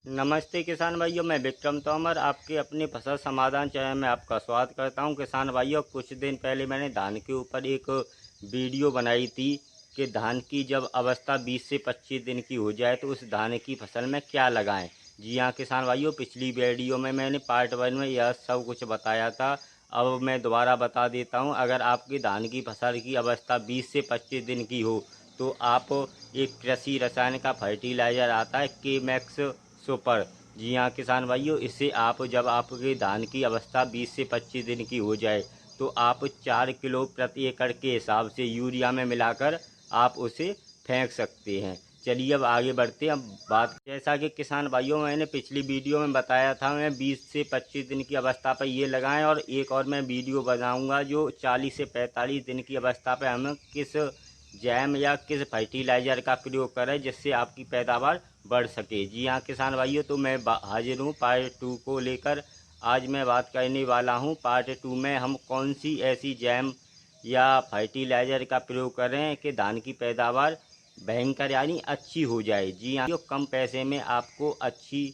नमस्ते किसान भाइयों, मैं विक्रम तोमर आपके अपने फसल समाधान चैनल में आपका स्वागत करता हूं। किसान भाइयों, कुछ दिन पहले मैंने धान के ऊपर एक वीडियो बनाई थी कि धान की जब अवस्था 20 से 25 दिन की हो जाए तो उस धान की फसल में क्या लगाएं। जी हाँ किसान भाइयों, पिछली वीडियो में मैंने पार्ट 1 में यह सब कुछ बताया था। अब मैं दोबारा बता देता हूं। अगर आपकी धान की फसल की अवस्था 20 से 25 दिन की हो तो आप एक कृषि रसायन का फर्टिलाइज़र आता है के-मैक्स सुपर। जी हाँ किसान भाइयों, इससे आप जब आपके धान की अवस्था 20 से 25 दिन की हो जाए तो आप 4 किलो प्रति एकड़ के हिसाब से यूरिया में मिलाकर आप उसे फेंक सकते हैं। चलिए अब आगे बढ़ते हैं। अब बात, जैसा कि किसान भाइयों मैंने पिछली वीडियो में बताया था, मैं 20 से 25 दिन की अवस्था पर ये लगाएं, और एक और मैं वीडियो बनाऊंगा जो 40 से 45 दिन की अवस्था पर हम किस जैम या किस फर्टिलाइज़र का प्रयोग करें जिससे आपकी पैदावार बढ़ सके। जी हाँ किसान भाइयों, तो मैं हाजिर हूँ पार्ट 2 को लेकर। आज मैं बात करने वाला हूँ पार्ट 2 में हम कौन सी ऐसी जैम या फर्टिलाइज़र का प्रयोग करें कि धान की पैदावार भयंकर यानी अच्छी हो जाए। जी हाँ, जो कम पैसे में आपको अच्छी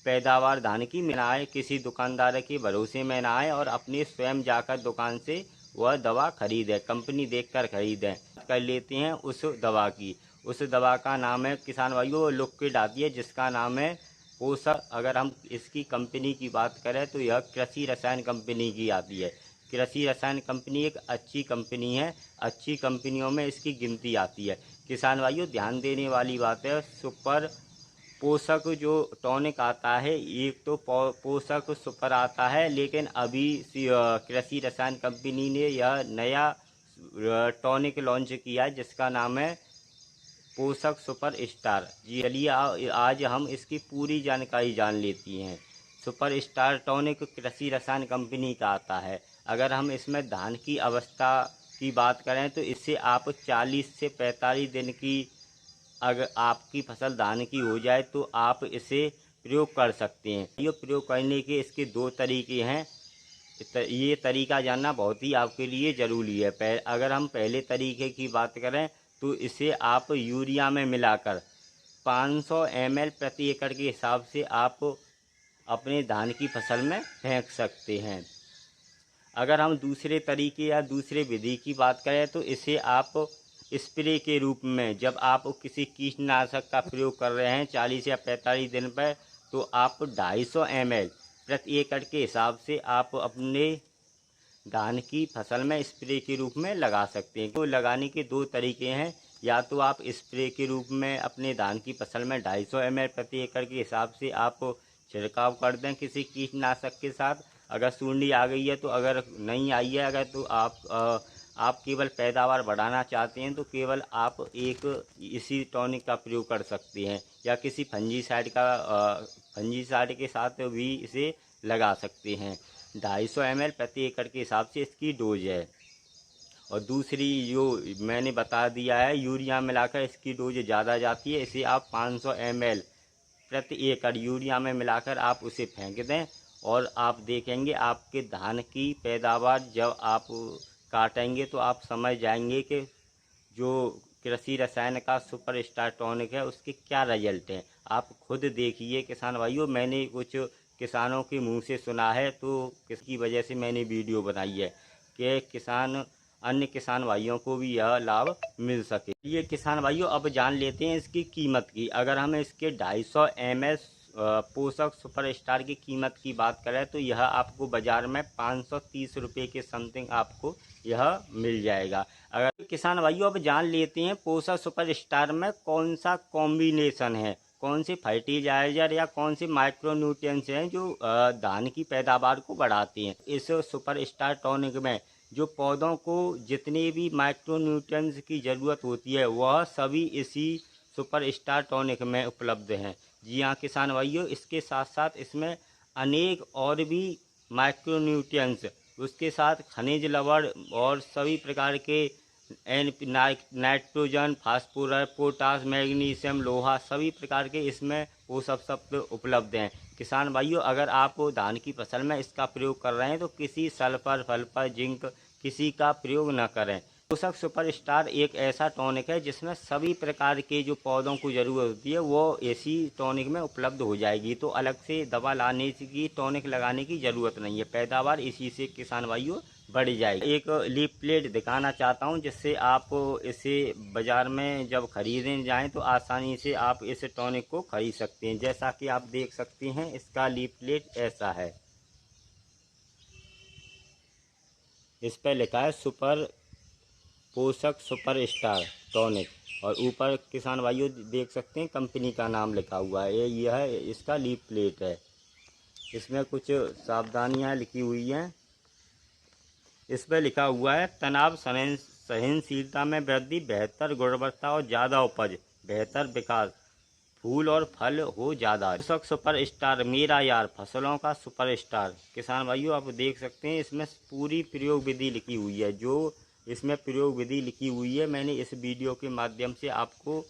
पैदावार धान की में ना आए, किसी दुकानदार के भरोसे में ना आए और अपने स्वयं जाकर दुकान से वह दवा खरीदें, कंपनी देखकर खरीदें। कर लेते हैं उस दवा की। उस दवा का नाम है किसान भाइयों लिक्विड आती है जिसका नाम है पोषक। अगर हम इसकी कंपनी की बात करें तो यह कृषि रसायन कंपनी की आती है। कृषि रसायन कंपनी एक अच्छी कंपनी है। अच्छी कंपनियों में इसकी गिनती आती है। किसान भाइयों, ध्यान देने वाली बात है, सुपर पोषक जो टॉनिक आता है, एक तो पोषक सुपर आता है, लेकिन अभी कृषि रसायन कंपनी ने यह नया टॉनिक लॉन्च किया है जिसका नाम है पोषक सुपर स्टार। जी चलिए आज हम इसकी पूरी जानकारी जान लेती हैं। सुपर स्टार टॉनिक कृषि रसायन कंपनी का आता है। अगर हम इसमें धान की अवस्था की बात करें तो इससे आप 40 से 45 दिन की अगर आपकी फसल धान की हो जाए तो आप इसे प्रयोग कर सकते हैं। ये प्रयोग करने के इसके दो तरीके हैं। ये तरीका जानना बहुत ही आपके लिए ज़रूरी है। अगर हम पहले तरीके की बात करें तो इसे आप यूरिया में मिलाकर 500 ml प्रति एकड़ के हिसाब से आप अपने धान की फसल में फेंक सकते हैं। अगर हम दूसरे तरीके या दूसरे विधि की बात करें तो इसे आप स्प्रे के रूप में, जब आप किसी कीटनाशक का प्रयोग कर रहे हैं 40 या 45 दिन पर, तो आप 250 ml प्रति एकड़ के हिसाब से आप अपने धान की फसल में स्प्रे के रूप में लगा सकते हैं। तो लगाने के दो तरीके हैं। या तो आप स्प्रे के रूप में अपने धान की फसल में 250 ml प्रति एकड़ के हिसाब से आप छिड़काव कर दें किसी कीटनाशक के साथ, अगर सूंडी आ गई है तो। अगर नहीं आई है अगर तो आप केवल पैदावार बढ़ाना चाहते हैं तो केवल आप एक इसी टॉनिक का प्रयोग कर सकते हैं, या किसी फंजीसाइड के साथ भी इसे लगा सकते हैं। 250 ml प्रति एकड़ के हिसाब से इसकी डोज है। और दूसरी जो मैंने बता दिया है, यूरिया मिलाकर इसकी डोज ज़्यादा जाती है। इसे आप 500 ml प्रति एकड़ यूरिया में मिलाकर आप उसे फेंक दें, और आप देखेंगे आपके धान की पैदावार जब आप काटेंगे तो आप समझ जाएंगे कि जो कृषि रसायन का सुपर स्टार टॉनिक है उसके क्या रिजल्ट हैं। आप खुद देखिए किसान भाइयों, मैंने कुछ किसानों के मुंह से सुना है तो किसकी वजह से मैंने वीडियो बनाई है कि अन्य किसान भाइयों को भी यह लाभ मिल सके। ये किसान भाइयों, अब जान लेते हैं इसकी कीमत की। अगर हम इसके 250 ml पोषक सुपर स्टार की कीमत की बात करें तो यह आपको बाज़ार में 530 रुपये के समथिंग आपको यह मिल जाएगा। अगर किसान भाइयों, अब जान लेते हैं पोषक सुपर स्टार में कौन सा कॉम्बिनेशन है, कौन से फर्टिलाइज़र या कौन से माइक्रो न्यूट्रिएंट्स हैं जो धान की पैदावार को बढ़ाते हैं। इस सुपर स्टार टॉनिक में जो पौधों को जितने भी माइक्रो न्यूट्रिएंट्स की ज़रूरत होती है वह सभी इसी सुपर स्टार टॉनिक में उपलब्ध हैं। जी हाँ किसान भाइयों, इसके साथ साथ इसमें अनेक और भी माइक्रो न्यूट्रिएंट्स, उसके साथ खनिज लवण और सभी प्रकार के नाइट्रोजन, फास्फोरस, पोटास, मैग्नीशियम, लोहा, सभी प्रकार के इसमें पोषक तत्व उपलब्ध हैं। किसान भाइयों, अगर आप धान की फसल में इसका प्रयोग कर रहे हैं तो किसी सल्फर, जिंक किसी का प्रयोग न करें। पोषक सुपरस्टार एक ऐसा टॉनिक है जिसमें सभी प्रकार के जो पौधों को ज़रूरत होती है वो इसी टॉनिक में उपलब्ध हो जाएगी। तो अलग से दवा लाने की, टॉनिक लगाने की ज़रूरत नहीं है। पैदावार इसी से किसान भाइयों बढ़ जाएगी। एक लीफ प्लेट दिखाना चाहता हूं जिससे आप इसे बाज़ार में जब खरीदने जाएं तो आसानी से आप इस टॉनिक को खरीद सकते हैं। जैसा कि आप देख सकते हैं, इसका लीफ प्लेट ऐसा है। इस पर लिखा है पोषक सुपरस्टार टॉनिक, और ऊपर किसान भाइयों देख सकते हैं कंपनी का नाम लिखा हुआ है। यह इसका लीफ प्लेट है। इसमें कुछ सावधानियां लिखी हुई हैं। इस पर लिखा हुआ है तनाव सहनशीलता में वृद्धि, बेहतर गुणवत्ता और ज़्यादा उपज, बेहतर विकास, फूल और फल हो ज़्यादा। पोषक सुपरस्टार मेरा यार, फसलों का सुपरस्टार। किसान भाइयों आप देख सकते हैं इसमें पूरी प्रयोग विधि लिखी हुई है। जो इसमें प्रयोग विधि लिखी हुई है मैंने इस वीडियो के माध्यम से आपको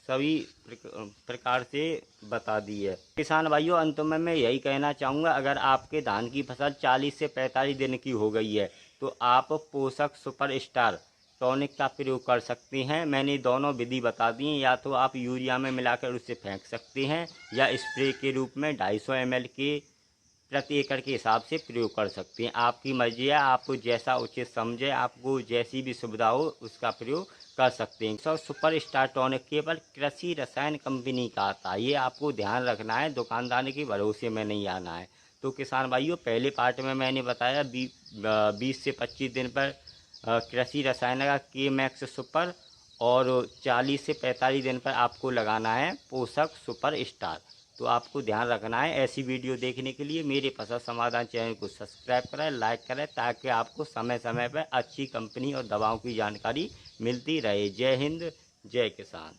सभी प्रकार से बता दी है। किसान भाइयों अंत में मैं यही कहना चाहूँगा, अगर आपके धान की फसल 40 से 45 दिन की हो गई है तो आप पोषक सुपरस्टार टॉनिक का प्रयोग कर सकते हैं। मैंने दोनों विधि बता दी हैं। या तो आप यूरिया में मिलाकर उसे फेंक सकते हैं या स्प्रे के रूप में 250 ml के प्रति एकड़ के हिसाब से प्रयोग कर सकते हैं। आपकी मर्जी है, आपको जैसा उचित समझे, आपको जैसी भी सुविधा हो उसका प्रयोग कर सकते हैं। सुपरस्टार टॉनिक केवल कृषि रसायन कंपनी का आता है, ये आपको ध्यान रखना है। दुकानदार के भरोसे में नहीं आना है। तो किसान भाइयों पहले पार्ट में मैंने बताया 20 से 25 दिन पर कृषि रसायन का K-मैक्स सुपर, और 40 से 45 दिन पर आपको लगाना है पोषक सुपरस्टार। तो आपको ध्यान रखना है। ऐसी वीडियो देखने के लिए मेरे फसल समाधान चैनल को सब्सक्राइब करें, लाइक करें, ताकि आपको समय समय पर अच्छी कंपनी और दवाओं की जानकारी मिलती रहे। जय हिंद, जय किसान।